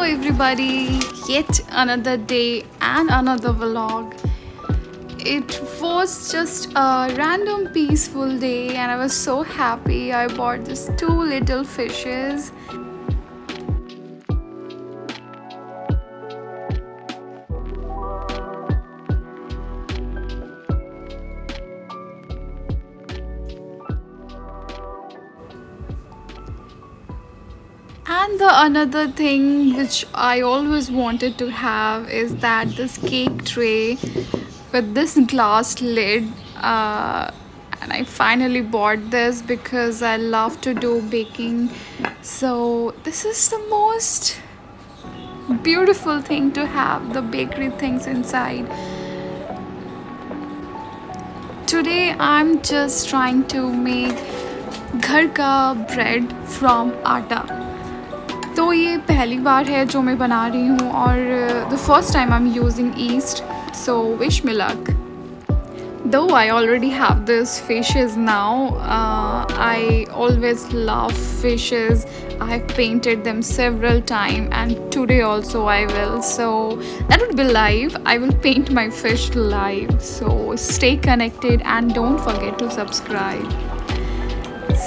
everybody, yet another day and another vlog. It was just a random peaceful day and I was so happy. I bought just two little fishes. And the another thing which I always wanted to have is that this cake tray with this glass lid. And I finally bought this because I love to do baking. So this is the most beautiful thing to have the bakery things inside. Today I'm just trying to make घर का bread from आटा. तो ये पहली बार है जो मैं बना रही हूँ और the first time I'm using yeast, so wish me luck. Though I already have these fishes now, I always love fishes. I have painted them several times and today also I will. So that would be live. I will paint my fish live. So stay connected and don't forget to subscribe.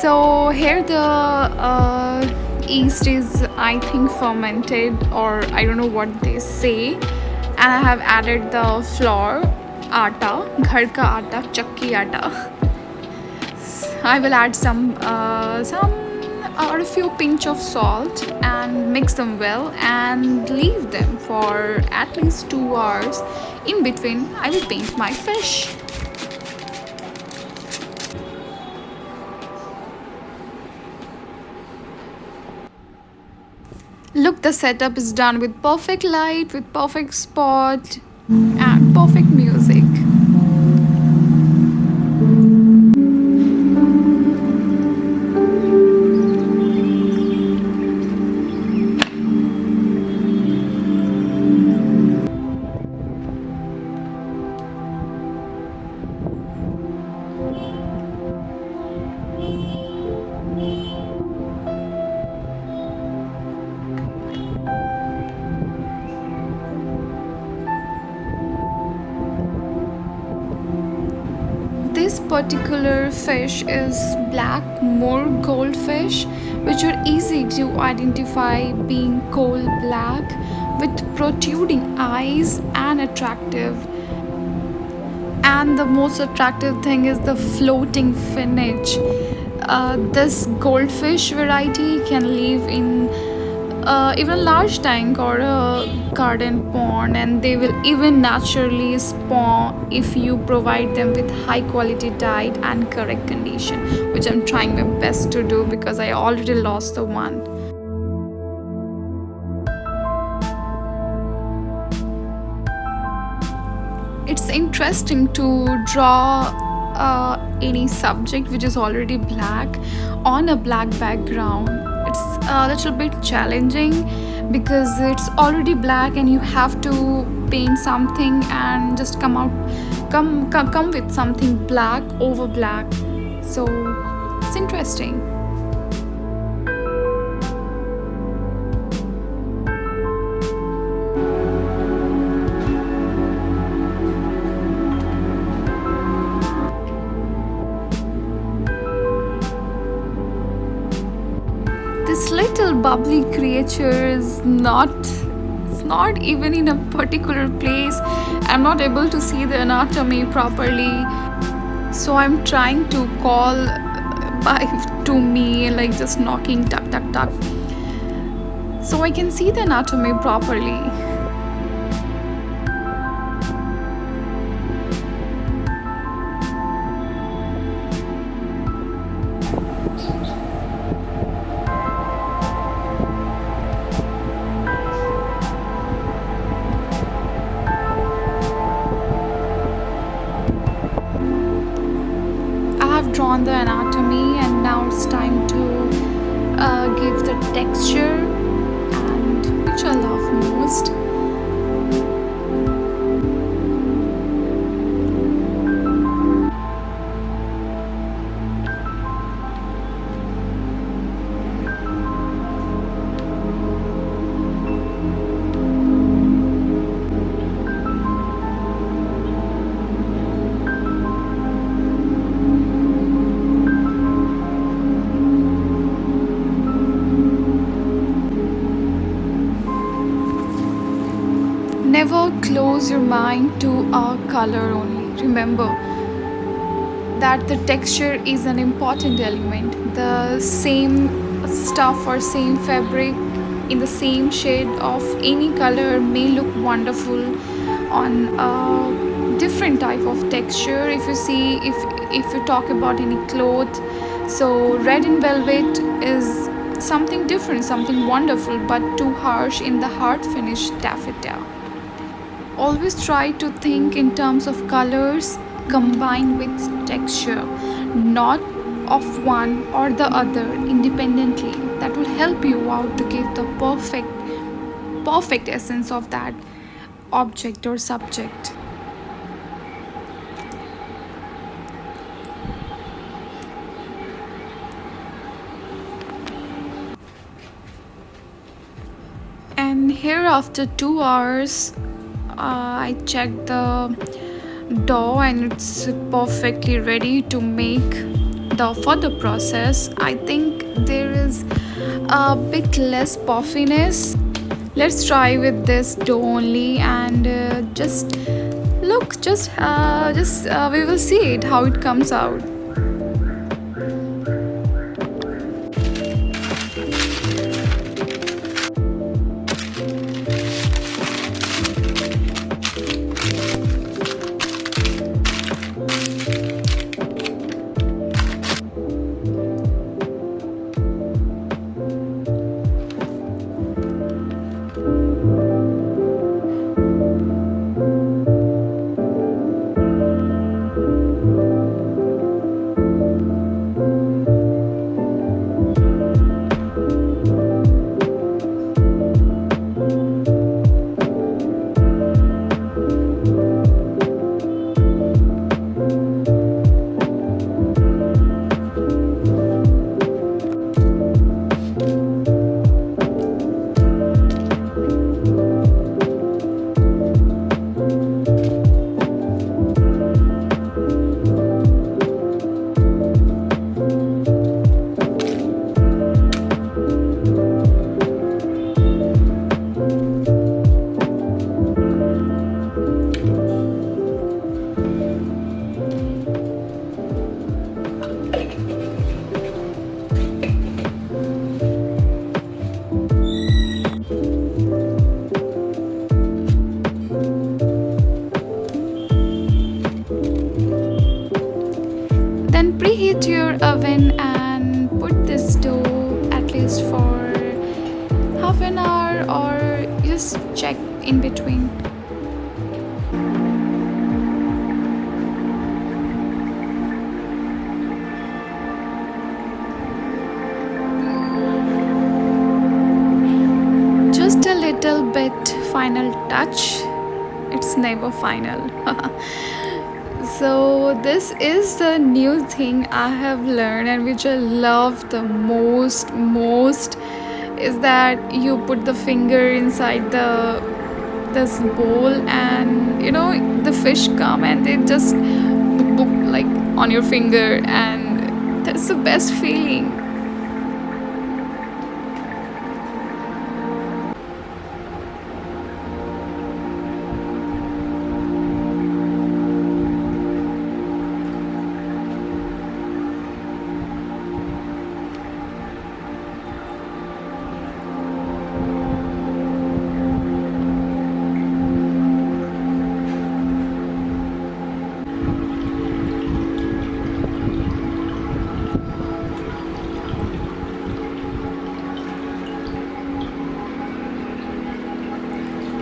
So here the yeast is I think fermented, or I don't know what they say, and I have added the flour, atta, ghar ka atta, chakki atta. I will add some or a few pinch of salt and mix them well and leave them for at least 2 hours. In between I will paint my fish. Look, the setup is done with perfect light, with perfect spot and perfect music. This particular fish is black moor goldfish, which are easy to identify being coal black with protruding eyes and attractive. And the most attractive thing is the floating finish. This goldfish variety can live in even a large tank or a garden pond, and they will even naturally spawn if you provide them with high quality diet and correct condition, which I'm trying my best to do because I already lost the one. It's interesting to draw any subject which is already black on a black background. It's a little bit challenging because it's already black and you have to paint something and just come with something black over black. So it's interesting. This little bubbly creature is not even in a particular place. I'm not able to see the anatomy properly, so I'm trying to call by to me, like just knocking tuck tuck tuck, so I can see the anatomy properly. I've drawn the anatomy and now it's time to give the texture, and which I love most. Never close your mind to a color only. Remember that the texture is an important element. The same stuff or same fabric in the same shade of any color may look wonderful on a different type of texture. If you see, if you talk about any cloth, so red in velvet is something different, something wonderful, but too harsh in the hard finish taffeta. Always try to think in terms of colors combined with texture, not of one or the other independently. That will help you out to give the perfect essence of that object or subject. And here, after 2 hours, I checked the dough and it's perfectly ready to make the further process. I think there is a bit less puffiness. Let's try with this dough only and just look, just we will see it how it comes out. Then preheat your oven and put this dough at least for half an hour or just check in between. Just a little bit final touch. It's never final. So this is the new thing I have learned and which I love the most is that you put the finger inside the this bowl and the fish come and they just boop, like on your finger, and that's the best feeling.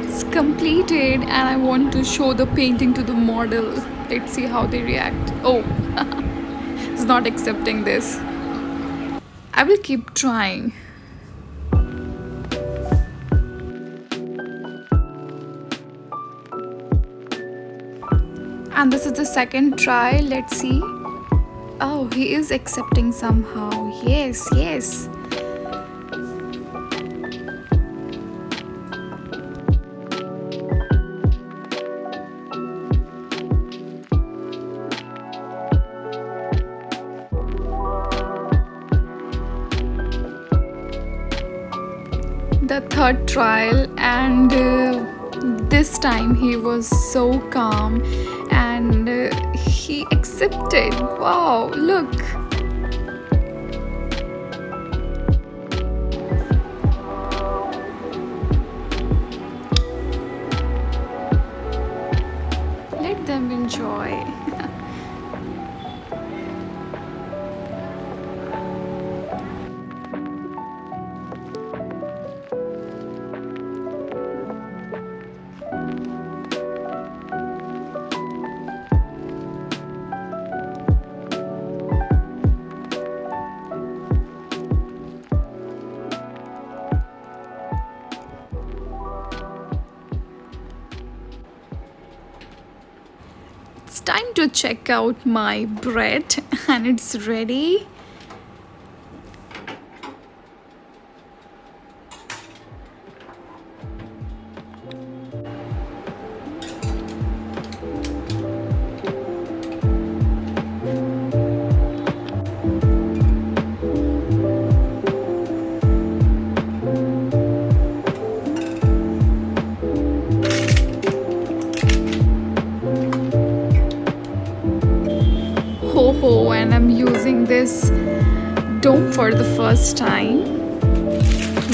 It's completed and I want to show the painting to the model. Let's see how they react. Oh, it's not accepting this. I will keep trying. And this is the second try. Let's see. Oh, he is accepting somehow. Yes, yes. The third trial, and This time he was so calm and he accepted. Wow, look. Let them enjoy. It's time to check out my bread and it's ready. Ho ho, and I'm using this dome for the first time.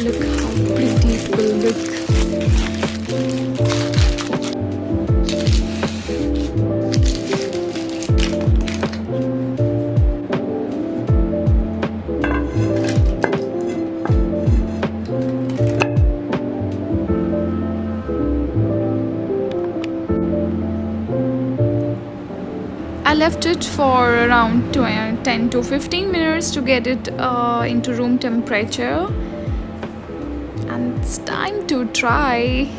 Look how pretty it will look. I left it for around 10 to 15 minutes to get it into room temperature. And it's time to try.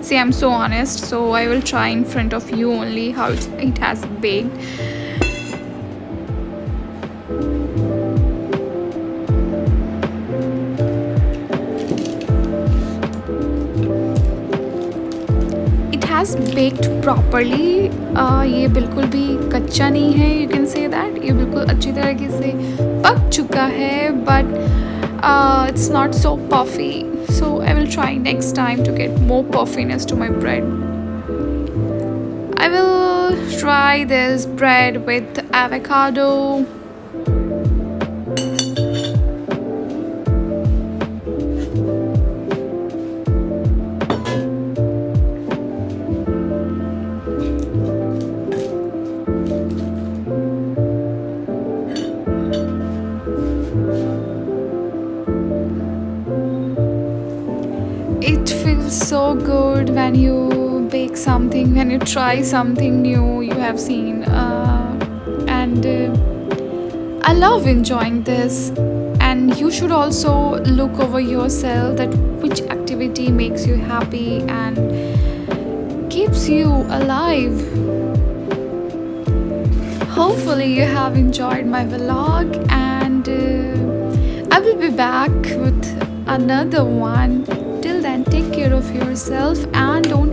See, I'm so honest, so I will try in front of you only how it has baked. It has baked properly. ये बिल्कुल भी कच्चा नहीं है. You can say that ये बिल्कुल अच्छी तरीके से पक चुका है, but it's not so puffy. So I will try next time to get more puffiness to my bread. I will try this bread with avocado. It feels so good when you bake something, when you try something new you have seen, and I love enjoying this. And you should also look over yourself that which activity makes you happy and keeps you alive. Hopefully you have enjoyed my vlog, and I will be back with another one. Till then, take care of yourself and don't